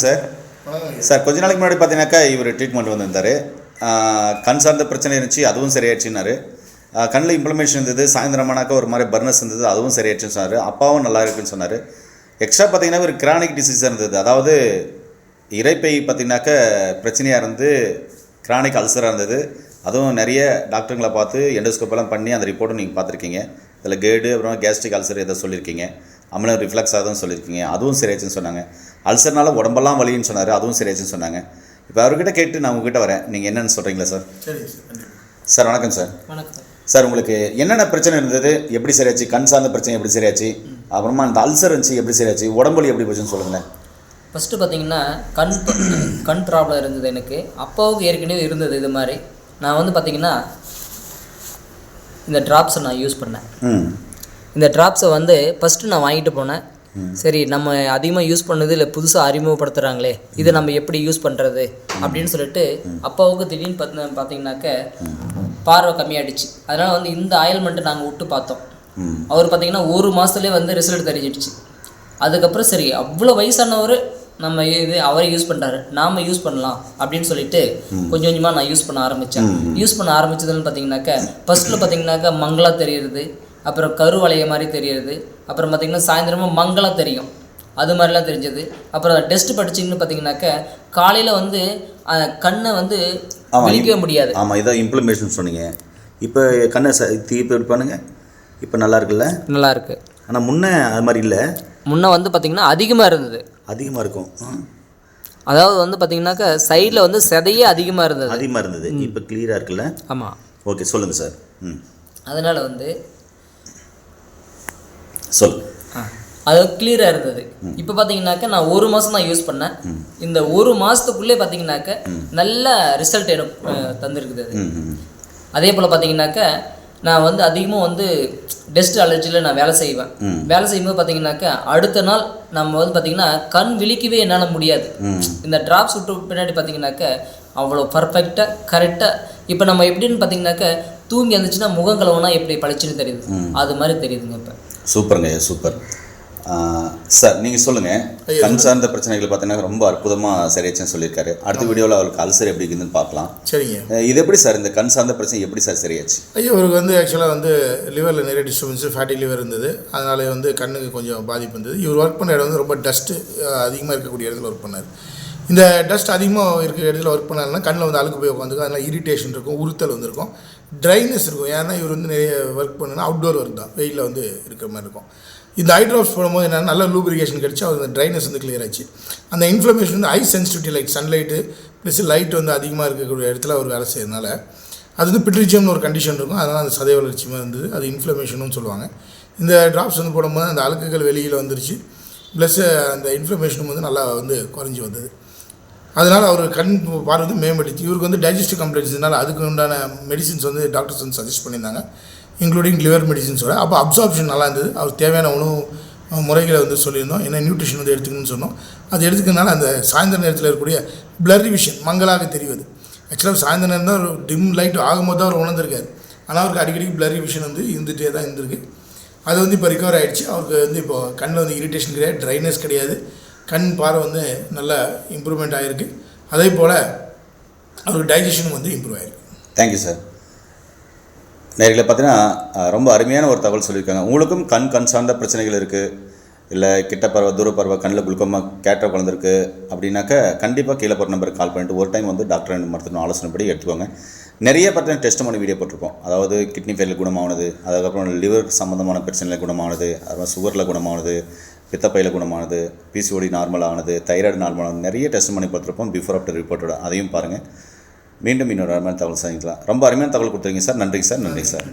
Sir sir கொஞ்ச நாளைக்கு முன்னாடி பார்த்தீங்கன்னாக்கா இவர் ட்ரீட்மெண்ட் வந்திருந்தார். கண் சார்ந்த பிரச்சனை இருந்துச்சு, அதுவும் சரியாயிடுச்சுன்னாரு. கண்ணில் இம்ப்ளமேஷன் இருந்தது, சாயந்தரமானாக்கா ஒரு மாதிரி பர்னஸ் இருந்தது, அதுவும் சரியாயிடுச்சுன்னு சொன்னார். அப்பாவும் நல்லா இருக்குன்னு சொன்னார். எக்ஸ்ட்ரா பார்த்தீங்கன்னா ஒரு கிரானிக் டிசீஸாக இருந்தது, அதாவது இரைப்பை பார்த்தீங்கன்னாக்கா பிரச்சனையாக இருந்து கிரானிக் அல்சராக இருந்தது. அதுவும் நிறைய டாக்டருங்களை பார்த்து எண்டோஸ்கோப்பெல்லாம் பண்ணி அந்த ரிப்போர்ட்டும் நீங்கள் பார்த்துருக்கீங்க. இதில் கேடு அப்புறம் கேஸ்ட்ரிக் அல்சர் எதை சொல்லியிருக்கீங்க, அமிலம் ரிஃப்ளக்ஸ் அதுவும் சொல்லியிருக்கீங்க, அதுவும் சரியாச்சுன்னு சொன்னாங்க. அல்சர்னால உடம்பெல்லாம் வலின்னு சொன்னார், அதுவும் சரியாச்சுன்னு சொன்னாங்க. இப்போ அவர்கிட்ட கேட்டு நான் உங்ககிட்ட வரேன், நீங்கள் என்னென்னு சொல்கிறீங்களா சார்? சரி சார். வணக்கம் சார். வணக்கம் சார். உங்களுக்கு என்னென்ன பிரச்சனை இருந்தது, எப்படி சரியாச்சு? கண் சார்ந்த பிரச்சனை எப்படி சரியாச்சு? அப்புறமா அந்த அல்சர் இருந்துச்சு எப்படி சரியாச்சு? உடம்புலி எப்படி போச்சுன்னு சொல்லுங்களேன். ஃபஸ்ட்டு பார்த்தீங்கன்னா கண் ப்ராப்ளம் இருந்தது எனக்கு. அப்பாவுக்கு ஏற்கனவே இருந்தது இது மாதிரி. நான் வந்து பார்த்திங்கன்னா இந்த ட்ராப்ஸை நான் யூஸ் பண்ணேன். இந்த ட்ராப்ஸை வந்து ஃபஸ்ட்டு நான் வாங்கிட்டு போனேன். சரி, நம்ம அதிகமாக யூஸ் பண்ணது இல்லை, புதுசாக அறிமுகப்படுத்துகிறாங்களே, இதை நம்ம எப்படி யூஸ் பண்ணுறது அப்படின்னு சொல்லிட்டு அப்பாவுக்கு திடீர்னு பார்த்தீங்கன்னாக்க பார்வை கம்மியாகிடுச்சு. அதனால் வந்து இந்த ஆயில்மெண்ட்டை நாங்கள் விட்டு பார்த்தோம். அவர் பார்த்திங்கன்னா ஒரு மாதத்துலேயே வந்து ரிசல்ட் தெரிஞ்சிடுச்சு. அதுக்கப்புறம் சரி, அவ்வளோ வயசானவர் நம்ம இது அவரை யூஸ் பண்ணுறாரு, நாம் யூஸ் பண்ணலாம் அப்படின்னு சொல்லிட்டு கொஞ்சம் கொஞ்சமாக நான் யூஸ் பண்ண ஆரம்பித்தேன். யூஸ் பண்ண ஆரம்பித்ததுன்னு பார்த்தீங்கன்னாக்கா ஃபஸ்ட்டில் பார்த்தீங்கன்னாக்கா மங்களா தெரியுறது, அப்புறம் கருவளைய மாதிரி தெரியுது, அப்புறம் பார்த்திங்கன்னா சாயந்தரமாக மங்களாக தெரியும், அது மாதிரிலாம் தெரிஞ்சது. அப்புறம் டெஸ்ட் படிச்சிங்கன்னு பார்த்தீங்கன்னாக்கா காலையில் வந்து கண்ணை வந்து விழிக்கவே முடியாது. ஆமாம், இதான் இம்ப்ளிமெண்டேஷன் சொன்னீங்க. இப்போ கண்ணை தீர்ப்பு பண்ணுங்க, இப்போ நல்லா இருக்குல்ல? நல்லா இருக்குது. ஆனால் முன்னே அது மாதிரி இல்லை. முன்னே வந்து பார்த்திங்கன்னா அதிகமாக இருந்தது. அதிகமாக இருக்கும். அதாவது வந்து பார்த்திங்கனாக்கா சைடில் வந்து செதையே அதிகமாக இருந்தது. இப்போ கிளியராக இருக்குல்ல? ஆமாம். ஓகே, சொல்லுங்கள் சார். அதனால் வந்து அது கிளியராக இருந்தது. இப்போ பார்த்தீங்கன்னாக்கா நான் ஒரு மாதம் தான் யூஸ் பண்ணேன். இந்த ஒரு மாதத்துக்குள்ளே பார்த்தீங்கன்னாக்கா நல்ல ரிசல்ட் எனக்கு தந்துருக்குது அது. அதே போல் பார்த்தீங்கன்னாக்கா நான் வந்து அதிகமாக வந்து டஸ்ட் அலர்ஜியில் நான் வேலை செய்யும்போது பார்த்தீங்கன்னாக்கா அடுத்த நாள் நம்ம வந்து பார்த்திங்கன்னா கண் விழிக்கவே என்னால் முடியாது. இந்த ட்ராப்ஸ் விட்டு பின்னாடி பார்த்தீங்கன்னாக்கா அவ்வளோ பர்ஃபெக்டாக கரெக்டாக இப்போ நம்ம எப்படின்னு பார்த்தீங்கன்னாக்கா தூங்கி இருந்துச்சுன்னா முகங்கலவுனா எப்படி பளிச்சுன்னு தெரியுது, அது மாதிரி தெரியுதுங்க. இப்போ சூப்பருங்க, சூப்பர். சார், நீங்கள் சொல்லுங்கள். கண் சார்ந்த பிரச்சனைகள் பார்த்தீங்கன்னா ரொம்ப அற்புதமாக சரியாச்சுன்னு சொல்லியிருக்காரு. அடுத்த வீடியோவில் அவருக்கு அல்சர் எப்படி இருக்குதுன்னு பார்க்கலாம். சரிங்க. இது எப்படி சார், இந்த கண் சார்ந்த பிரச்சனை எப்படி சார் சரியாச்சு? ஐயோ, அவருக்கு வந்து ஆக்சுவலாக வந்து லிவரில் நிறைய டிஸ்டர்பன்ஸு, ஃபேட்டி லிவர் இருந்தது. அதனால் வந்து கண்ணுக்கு கொஞ்சம் பாதிப்பு இருந்தது. இவர் ஒர்க் பண்ண இடம் வந்து ரொம்ப டஸ்ட்டு அதிகமாக இருக்கக்கூடிய இடத்துல ஒர்க் பண்ணார். இந்த டஸ்ட் அதிகமாக இருக்கிற இடத்துல ஒர்க் பண்ணாருன்னா கண்ணில் வந்து அழுக்கு போய் உட்காந்துக்கும். அதனால் இரிட்டேஷன் இருக்கும், உறுத்தல் வந்துருக்கும், ட்ரைனஸ் இருக்கும். ஏன்னா இவர் வந்து நிறைய ஒர்க் பண்ணுன்னா அவுட்டோர் ஒர்க் தான், வெயிலில் வந்து இருக்கிற மாதிரி இருக்கும். இந்த ஐ ட்ராப்ஸ் போடும்போது என்னென்னா நல்ல லூப்ரிகேஷன் கிடச்சி அவர் அந்த ட்ரைனஸ் வந்து கிளியர் ஆச்சு. அந்த இன்ஃப்ளமேஷன் வந்து high sensitivity, light sunlight plus light வந்து அதிகமாக இருக்கக்கூடிய இடத்துல அவர் வேலை செய்யறதுனால அது வந்து பிட்ரிஜியம்னு ஒரு கண்டிஷன் இருக்கும். அதனால் அந்த சதை வளர்ச்சி மாதிரி இருந்தது, அது இன்ஃப்ளமேஷனும் சொல்லுவாங்க. இந்த ட்ராப்ஸ் வந்து போடும்போது அந்த அழுக்குகள் வெளியில் வந்துருச்சு, ப்ளஸ் அந்த இன்ஃப்ளமேஷனும் வந்து நல்லா வந்து குறைஞ்சி வந்தது. அதனால் அவர் கண் பார்வை வந்து மேம்படுத்தி. இவருக்கு வந்து டைஜஸ்டிவ் கம்ப்ளைண்ட்ஸ்னால அதுக்கு உண்டான மெடிசின்ஸ் வந்து டாக்டர்ஸ் வந்து சஜஸ்ட் பண்ணியிருந்தாங்க, இன்க்ளூடிங் லிவர் மெடிசின்ஸோட. அப்போ அப்சார்ப்ஷன் நல்லா இருந்தது. அவர் தேவையான உணவு முறைகளை வந்து சொல்லியிருந்தோம், என்ன நியூட்ரிஷன் வந்து எடுத்துக்கணும்னு சொன்னோம். அது எடுத்துக்கிறதுனால அந்த சாயந்தர நேரத்தில் இருக்கக்கூடிய பிளரி விஷன், மங்களாக தெரிவது. ஆக்சுவலாக சாயந்தர நேரம் தான் ஒரு டிம் லைட் ஆகும்போது தான் அவர் உணர்ந்திருக்காரு. ஆனால் அவருக்கு அடிக்கடி பிளரி விஷன் வந்து இருந்துகிட்டே தான் இருந்திருக்கு. அது வந்து இப்போ ரிகவர் ஆகிடுச்சு. அவருக்கு வந்து இப்போது கண்ணில் வந்து இரிட்டேஷன் கிடையாது, ட்ரைனஸ் கிடையாது, கண் பார்வை வந்து நல்லா இம்ப்ரூவ்மெண்ட் ஆகிருக்கு. அதே போல் அவருக்கு டைஜஷனும் வந்து இம்ப்ரூவ் ஆகிருக்கு. Thank you sir. நேரில் பார்த்தீங்கன்னா ரொம்ப அருமையான ஒரு தகவல் சொல்லியிருக்காங்க. உங்களுக்கும் கண் சார்ந்த பிரச்சனைகள் இருக்குது, இல்லை கிட்ட பறவை தூர பறவை கண்ணில் குளுக்கோமா கேட்ட குழந்தைருக்கு அப்படின்னாக்கா கண்டிப்பாக கீழே போகிற நம்பருக்கு கால் பண்ணிட்டு ஒரு டைம் வந்து டாக்டர் அண்ட் மருத்துவ ஆலோசனைப்படி எடுத்துக்கோங்க. நிறைய பார்த்தீங்கன்னா டெஸ்ட் பண்ணி வீடியோ போட்டிருக்கோம். அதாவது கிட்னி ஃபெயிலில் குணமானது, அதுக்கப்புறம் லிவர் சம்மந்தமான பிரச்சனையில் குணமானது, அதுக்கப்புறம் சுகரில் குணமானது, பித்தப்பையில் குணமானது, பிசிஓடி நார்மலானது, தைராய்டு நார்மலானது, நிறைய டெஸ்ட் பண்ணி பார்த்துருப்போம் பிஃபோர் ஆஃப்டர் ரிப்போர்ட்டோட. அதையும் பாருங்கள். மீண்டும் இன்னொரு அருமையான தகவல் சந்திக்கலாம். ரொம்ப அருமையான தகவல் கொடுத்துருக்கீங்க சார். நன்றி சார்.